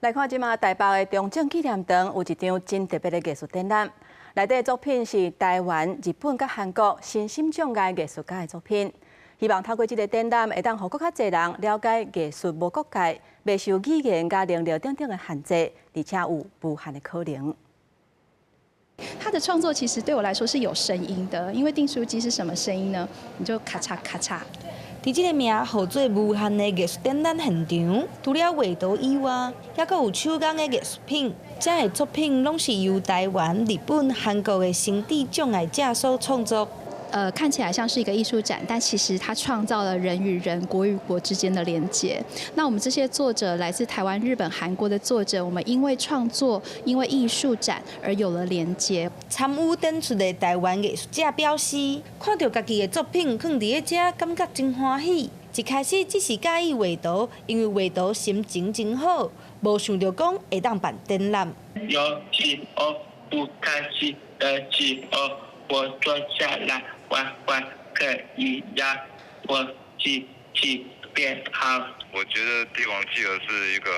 来看即马台北的中正纪念堂有一场真特别的艺术展览，内底作品是台湾、日本甲韩国身心障碍艺术家的作品。希望透过这个展览，会当让更较侪人了解艺术无国界，未受语言甲能力等等的限制，而且有无限的可能。 他的创作其实对我来说是有声音的，因为订书机是什么声音呢？你就咔嚓咔嚓。伫这个名号做无限的艺术展览现场，除了画图以外，还佫有手工的艺术品。这些作品拢是由台湾、日本、韩国的身体障碍者所创作。 看起来像是一个艺术展，但其实它创造了人与人、国与国之间的连结。那我们这些作者来自台湾、日本、韩国的作者，我们因为创作、因为艺术展而有了连结。参与展出的台湾艺术家表示，看到家己的作品放伫咧遮，感觉真欢喜。一开始只是介意画图，因为画图心情真好，无想到讲会当办展览。有时候不开心的时候，我坐下来。 玩玩可以让我心情变好。我觉得帝王企鹅是一个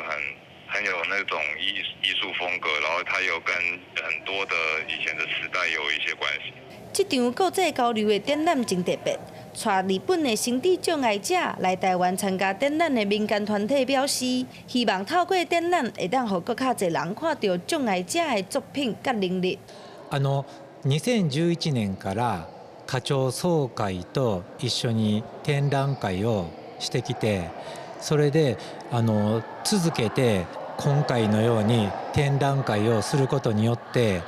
很有那种艺术风格，然后它有跟很多的以前的时代有一些关系。这场国际交流的展览真特别，带日本的身体障碍者来台湾参加展览的民间团体表示，希望透过展览会当让更较侪人看到障碍者的作品甲能力。2011年から。 課長総会と一緒に展覧会をしてきて、それで続けて今回のように展覧会をすることによって、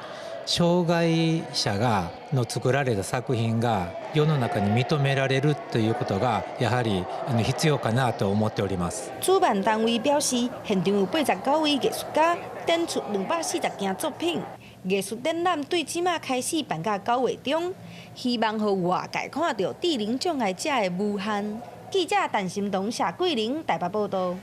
障害者の作られた作品が世の中に認められるということがやはり必要かなと思っております。主办单位表示，现场有89位艺术家展出240件作品。 艺术展览对即马开始办到9月中，希望予外界看到智能障碍者的无限。记者陈心彤、谢桂玲台北报道。